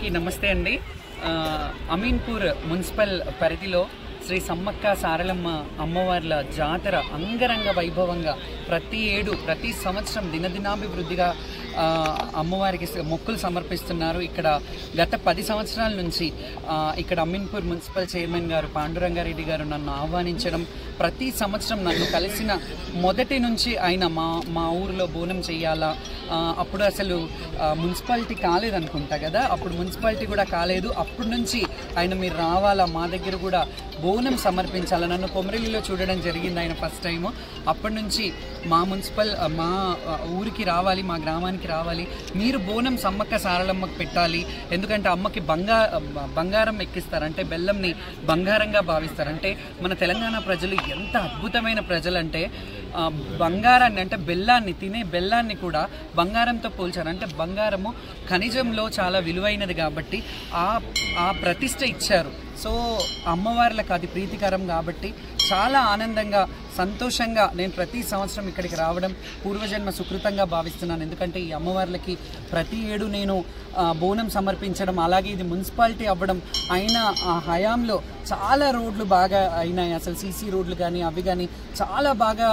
అందరికీ నమస్తే అండి. అమీన్పూర్ మున్సిపల్ పరిధిలో శ్రీ సమ్మక్క సారలమ్మ అమ్మవార్ల జాతర అంగరంగ వైభవంగా ప్రతి సంవత్సరం దినదినాభివృద్ధిగా అమ్మవారికి మొక్కులు సమర్పిస్తున్నారు. ఇక్కడ గత 10 సంవత్సరాల నుంచి ఇక్కడ అమీన్పూర్ మున్సిపల్ చైర్మన్ గారు పాండురంగారెడ్డి గారు నన్ను ఆహ్వానించడం, ప్రతి సంవత్సరం నన్ను కలిసిన మొదటి నుంచి ఆయన మా ఊరిలో బోనం చేయాలా, అప్పుడు అసలు మున్సిపాలిటీ కాలేదనుకుంటా కదా, అప్పుడు మున్సిపాలిటీ కూడా కాలేదు. అప్పటి నుంచి ఆయన మీరు రావాలా, మా దగ్గర కూడా బోనం సమర్పించాలా, నన్ను కొమరలిలో చూడడం జరిగింది ఆయన ఫస్ట్ టైము. అప్పటి నుంచి మా ఊరికి రావాలి, మా గ్రామానికి రావాలి, మీరు బోనం సమ్మక్క సారలమ్మకు పెట్టాలి. ఎందుకంటే అమ్మకి బంగారం ఎక్కిస్తారు, అంటే బెల్లంని బంగారంగా భావిస్తారు. అంటే మన తెలంగాణ ప్రజలు ఎంత అద్భుతమైన ప్రజలంటే బంగారాన్ని, అంటే బెల్లాన్ని, తినే బెల్లాన్ని కూడా బంగారంతో పోల్చారు. అంటే బంగారము ఖనిజంలో చాలా విలువైనది కాబట్టి ఆ ప్రతిష్ట ఇచ్చారు. సో అమ్మవార్లకు అది ప్రీతికరం కాబట్టి చాలా ఆనందంగా సంతోషంగా నేను ప్రతి సంవత్సరం ఇక్కడికి రావడం పూర్వజన్మ సుకృతంగా భావిస్తున్నాను. ఎందుకంటే ఈ అమ్మవార్లకి ప్రతి ఏడు నేను బోనం సమర్పించడం, అలాగే ఇది మున్సిపాలిటీ అవ్వడం, అయినా ఆ హయాంలో చాలా రోడ్లు బాగా అయినాయి. అసలు సీసీ రోడ్లు కానీ అవి కానీ చాలా బాగా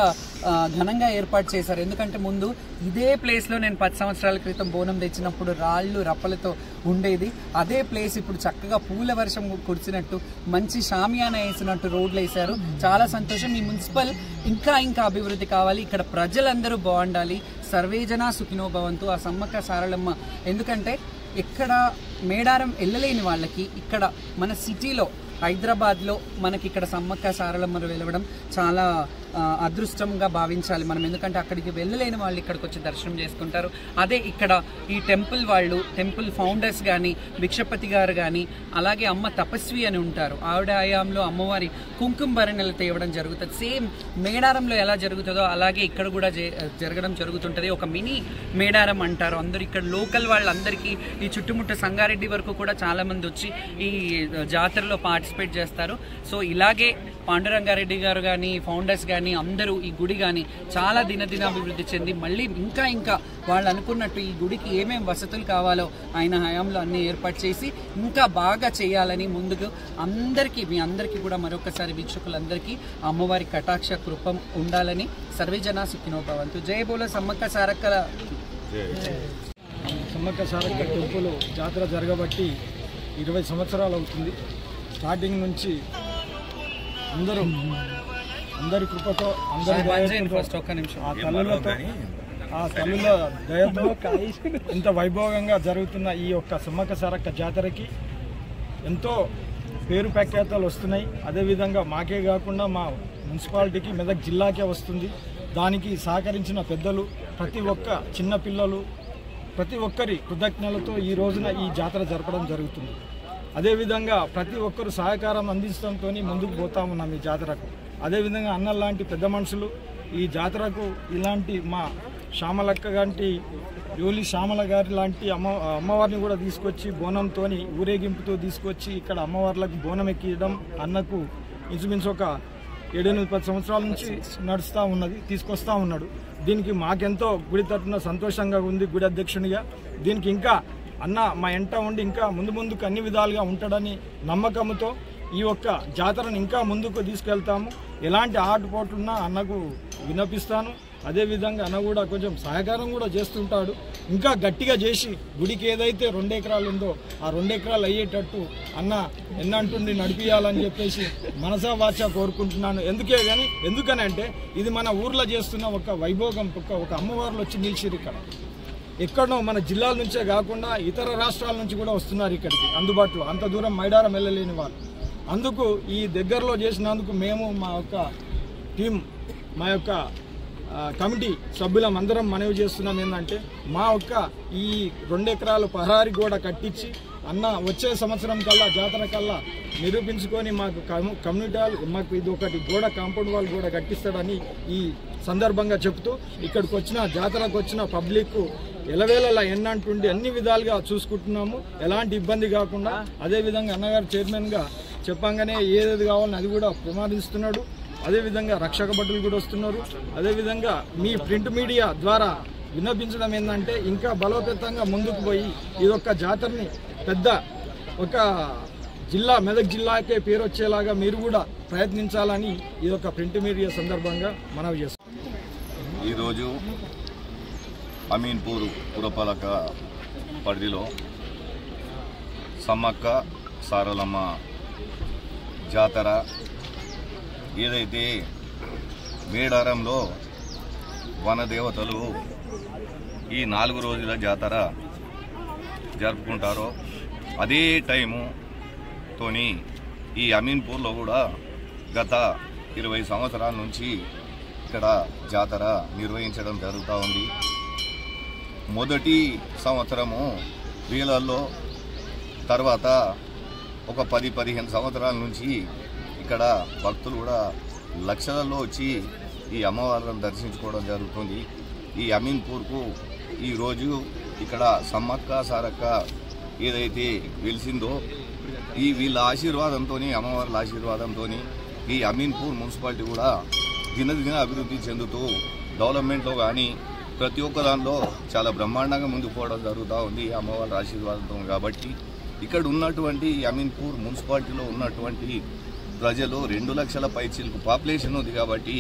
ఘనంగా ఏర్పాటు చేశారు. ఎందుకంటే ముందు ఇదే ప్లేస్లో నేను 10 సంవత్సరాల క్రితం బోనం తెచ్చినప్పుడు రాళ్ళు రప్పలతో ఉండేది. అదే ప్లేస్ ఇప్పుడు చక్కగా పూల వర్షం కురిసినట్టు మంచి షామియానా వేసినట్టు రోడ్లు వేశారు. చాలా సంతోషం. ఈ మున్సిపల్ ఇంకా అభివృద్ధి కావాలి, ఇక్కడ ప్రజలందరూ బాగుండాలి. సర్వేజన సుఖినో భవంతు. ఆ సమ్మక్క సారలమ్మ, ఎందుకంటే ఎక్కడ మేడారం వెళ్ళలేని వాళ్ళకి ఇక్కడ మన సిటీలో హైదరాబాద్లో మనకి ఇక్కడ సమ్మక్క సారలమ్మను వెలవడం చాలా అదృష్టంగా భావించాలి మనం. ఎందుకంటే అక్కడికి వెళ్ళలేని వాళ్ళు ఇక్కడికి వచ్చి దర్శనం చేసుకుంటారు. అదే ఇక్కడ ఈ టెంపుల్ ఫౌండర్స్ కానీ, భిక్షపతి గారు కానీ, అలాగే అమ్మ తపస్వి అని ఉంటారు, ఆవిడ హయాంలో అమ్మవారి కుంకుమ భరణలు తేవడం జరుగుతుంది. సేమ్ మేడారంలో ఎలా జరుగుతుందో అలాగే ఇక్కడ కూడా జరగడం జరుగుతుంటుంది. ఒక మినీ మేడారం అంటారు అందరూ. ఇక్కడ లోకల్ వాళ్ళందరికీ ఈ చుట్టుముట్ట సంగారెడ్డి వరకు కూడా చాలామంది వచ్చి ఈ జాతరలో పార్టిసిపేట్ చేస్తారు. సో ఇలాగే పాండురంగారెడ్డి గారు కానీ, ఫౌండర్స్ కానీ, అందరూ ఈ గుడి కానీ చాలా దినదినాభివృద్ధి చెంది మళ్ళీ ఇంకా వాళ్ళు అనుకున్నట్టు ఈ గుడికి ఏమేమి వసతులు కావాలో ఆయన హయాంలో అన్ని ఏర్పాటు చేసి ఇంకా బాగా చేయాలని ముందుకు మీ అందరికీ కూడా మరొకసారి వీక్షకులందరికీ అమ్మవారి కటాక్ష కృపం ఉండాలని సర్వేజన సుఖినో భవంతు. జై బోలో సమ్మక్క సారక్క. సమ్మక్క సారక్క టెంపుల్ జాతర జరగబట్టి 20 సంవత్సరాలు అవుతుంది. స్టార్టింగ్ నుంచి అందరి కృపతో, ఆ తల్లుల దయతో ఇంత వైభవంగా జరుగుతున్న ఈ యొక్క సమ్మక్క సారక్క జాతరకి ఎంతో పేరు ప్రఖ్యాతలు వస్తున్నాయి. అదేవిధంగా మాకే కాకుండా మా మున్సిపాలిటీకి, మెదక్ జిల్లాకే వస్తుంది. దానికి సహకరించిన పెద్దలు, ప్రతి ఒక్క చిన్న పిల్లలు, ప్రతి ఒక్కరి కృతజ్ఞతలతో ఈ రోజున ఈ జాతర జరపడం జరుగుతుంది. అదేవిధంగా ప్రతి ఒక్కరు సహకారం అందించడంతో ముందుకు పోతా ఉన్నాం ఈ జాతరకు. అదేవిధంగా అన్నల లాంటి పెద్ద మనుషులు ఈ జాతరకు ఇలాంటి మా శ్యామలక్క గారి, జోలి శ్యామల గారి లాంటి అమ్మవారిని కూడా తీసుకొచ్చి బోనంతో ఊరేగింపుతో తీసుకొచ్చి ఇక్కడ అమ్మవార్లకు బోనం ఎక్కియడం అన్నకు ఇంచుమించు ఒక 7-10 సంవత్సరాల నుంచి తీసుకొస్తా ఉన్నాడు. దీనికి మాకెంతో గుడి తరఫున సంతోషంగా ఉంది. గుడి అధ్యక్షునిగా దీనికి ఇంకా అన్న మా ఎంట ఉండి ఇంకా ముందుకు అన్ని విధాలుగా ఉంటాడని నమ్మకంతో ఈ యొక్క జాతరను ఇంకా ముందుకు తీసుకెళ్తాము. ఎలాంటి ఆటుపోట్లున్నా అన్నకు విన్నపిస్తాను. అదేవిధంగా అన్న కూడా కొంచెం సహకారం కూడా చేస్తుంటాడు. ఇంకా గట్టిగా చేసి గుడికి ఏదైతే 2 ఎకరాలు ఉందో ఆ 2 ఎకరాలు అయ్యేటట్టు అన్న ఎన్నంటుండి నడిపియాలని చెప్పేసి మనసా వాచా కోరుకుంటున్నాను. ఎందుకనంటే ఇది మన ఊర్లో చేస్తున్న ఒక వైభోగం, ఒక అమ్మవార్లు వచ్చి నిలిచిరు ఇక్కడ. ఎక్కడో మన జిల్లాల నుంచే కాకుండా ఇతర రాష్ట్రాల నుంచి కూడా వస్తున్నారు ఇక్కడికి అందుబాటులో. అంత దూరం మైడారం వెళ్ళలేని వాళ్ళు. అందుకు ఈ దగ్గరలో చేసినందుకు మేము మా యొక్క టీం, మా యొక్క కమిటీ సభ్యులం అందరం మనవి చేస్తున్నాం ఏంటంటే మా యొక్క ఈ 2 ఎకరాలు పహారీ గోడ కట్టించి అన్న వచ్చే సంవత్సరం కల్లా జాతర కల్లా నిరూపించుకొని మాకు కమ్యూనిటీ మాకు ఇది ఒకటి గోడ, కాంపౌండ్ వాల్ కూడా కట్టిస్తాడని ఈ సందర్భంగా చెప్తూ ఇక్కడికి వచ్చిన జాతరకు వచ్చిన పబ్లిక్ ఎలవేళలా ఎన్నంటుండి అన్ని విధాలుగా చూసుకుంటున్నాము, ఎలాంటి ఇబ్బంది కాకుండా. అదేవిధంగా అన్నగారు చైర్మన్గా చెప్పంగానే ఏదేది కావాలని అది కూడా ప్రమాదిస్తున్నాడు. అదేవిధంగా రక్షక భటులు కూడా వస్తున్నారు. అదేవిధంగా మీ ప్రింట్ మీడియా ద్వారా విన్నపించడం ఏంటంటే ఇంకా బలోపేతంగా ముందుకు పోయి ఇదొక్క జాతరని పెద్ద ఒక జిల్లా, మెదక్ జిల్లాకే పేరు వచ్చేలాగా మీరు కూడా ప్రయత్నించాలని ఈ యొక్క ప్రింట్ మీడియా సందర్భంగా మనవి చేస్తాం. ఈరోజు అమీన్పూర్ పురపాలక పరిధిలో సమ్మక్క సారలమ్మ జాతర ఏదైతే మేడారంలో వనదేవతలు ఈ 4 రోజుల జాతర జరుపుకుంటారో అదే టైముతోని ఈ అమీన్పూర్లో కూడా గత 20 సంవత్సరాల నుంచి ఇక్కడ జాతర నిర్వహించడం జరుగుతూ ఉంది. మొదటి సంవత్సరము వేలల్లో, తర్వాత ఒక 10-15 సంవత్సరాల నుంచి ఇక్కడ భక్తులు కూడా లక్షలలో వచ్చి ఈ అమ్మవారిని దర్శించుకోవడం జరుగుతుంది. ఈ అమీన్పూర్కు ఈరోజు ఇక్కడ సమ్మక్క సారక్క ఏదైతే వెలిసిందో ఈ వీళ్ళ ఆశీర్వాదంతో, అమ్మవార్ల ఆశీర్వాదంతో ఈ అమీన్పూర్ మున్సిపాలిటీ కూడా దినదిన అభివృద్ధి చెందుతూ డెవలప్మెంట్లో కానీ ప్రతి ఒక్క దానిలో చాలా బ్రహ్మాండంగా ముందుకు పోవడం జరుగుతూ ఉంది అమ్మవారి ఆశీర్వాదంతో. కాబట్టి ఇక్కడ ఉన్నటువంటి అమీన్పూర్ మున్సిపాలిటీలో ఉన్నటువంటి ప్రజలు 2 లక్షల పైచిలకు పాపులేషన్ ఉంది. కాబట్టి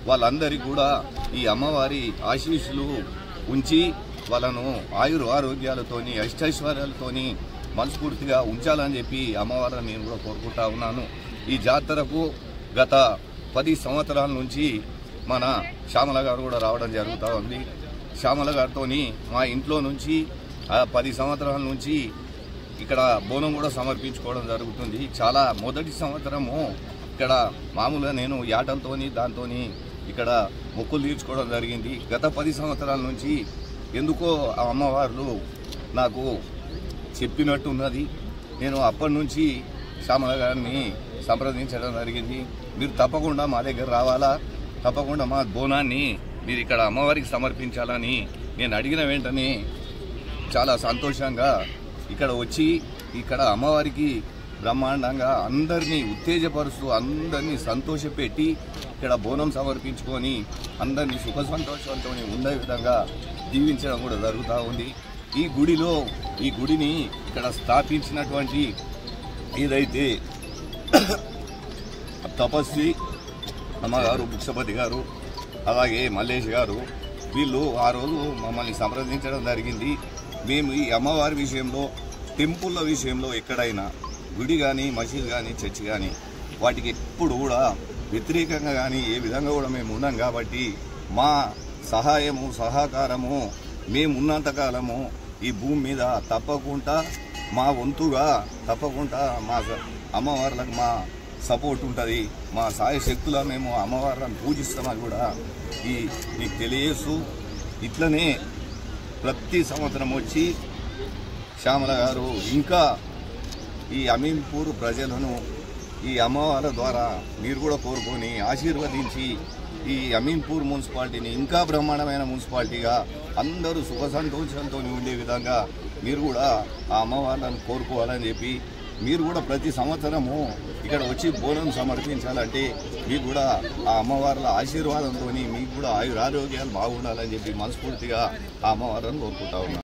వాళ్ళందరికీ కూడా ఈ అమ్మవారి ఆశీస్సులు ఉంచి వాళ్ళను ఆరోగ్యాలతోని అష్టైశ్వర్యాలతోని మనస్ఫూర్తిగా ఉంచాలని చెప్పి అమ్మవారిని నేను కూడా కోరుకుంటా ఉన్నాను. ఈ జాతరకు గత 10 సంవత్సరాల నుంచి మన శ్యామల గారు కూడా రావడం జరుగుతూ ఉంది. శ్యామల గారితో మా ఇంట్లో నుంచి 10 సంవత్సరాల నుంచి ఇక్కడ బోనం కూడా సమర్పించుకోవడం జరుగుతుంది. చాలా మొదటి సంవత్సరము ఇక్కడ మామూలుగా నేను యాటలతోని దాంతోని ఇక్కడ మొక్కులు తీర్చుకోవడం జరిగింది. గత 10 సంవత్సరాల నుంచి ఎందుకో ఆ అమ్మవార్లు నాకు చెప్పినట్టున్నది. నేను అప్పటి నుంచి శ్యామల గారిని సంప్రదించడం జరిగింది. మీరు తప్పకుండా మా దగ్గర రావాలా, తప్పకుండా మా బోనాన్ని మీరు ఇక్కడ అమ్మవారికి సమర్పించాలని నేను అడిగిన వెంటనే చాలా సంతోషంగా ఇక్కడ వచ్చి ఇక్కడ అమ్మవారికి బ్రహ్మాండంగా అందరినీ ఉత్తేజపరుస్తూ అందరినీ సంతోషపెట్టి ఇక్కడ బోనం సమర్పించుకొని అందరినీ సుఖ సంతోషంతో ఉండే విధంగా దీవించడం కూడా జరుగుతూ ఉంది. ఈ గుడిని ఇక్కడ స్థాపించినటువంటి ఏదైతే తపస్వి అమ్మగారు, భిక్షపతి గారు, అలాగే మల్లేష్ గారు, వీళ్ళు ఆ రోజు మమ్మల్ని సంప్రదించడం జరిగింది. మేము ఈ అమ్మవారి విషయంలో, టెంపుల్ల విషయంలో ఎక్కడైనా గుడి కానీ, మసీద్ కానీ, చర్చి కానీ వాటికి ఎప్పుడు కూడా వ్యతిరేకంగా కానీ ఏ విధంగా కూడా మేము ఉన్నాం. కాబట్టి మా సహాయము, సహకారము మేము ఉన్నంతకాలము ఈ భూమి మీద తప్పకుండా మా వంతుగా తప్పకుండా మా అమ్మవార్లకు మా సపోర్ట్ ఉంటుంది. మా సాయ శక్తుల మేము అమ్మవార్లను పూజిస్తామని కూడా మీకు తెలియజేస్తూ ఇట్లనే ప్రతి సంవత్సరం వచ్చి శ్యామల గారు ఇంకా ఈ అమీన్పూర్ ప్రజలను ఈ అమ్మవారి ద్వారా మీరు కూడా కోరుకొని ఆశీర్వదించి ఈ అమీన్పూర్ మున్సిపాలిటీని ఇంకా బ్రహ్మాండమైన మున్సిపాలిటీగా అందరూ సుఖ సంతోషంతో ఉండే విధంగా మీరు కూడా ఆ అమ్మవార్లను కోరుకోవాలని చెప్పి మీరు కూడా ప్రతి సంవత్సరము ఇక్కడ వచ్చి బోనం సమర్పించాలంటే మీకు కూడా ఆ అమ్మవార్ల ఆశీర్వాదంతో మీకు కూడా ఆరోగ్యాలు బాగుండాలని చెప్పి మనస్ఫూర్తిగా ఆ అమ్మవారిని కోరుకుంటా ఉన్నాను.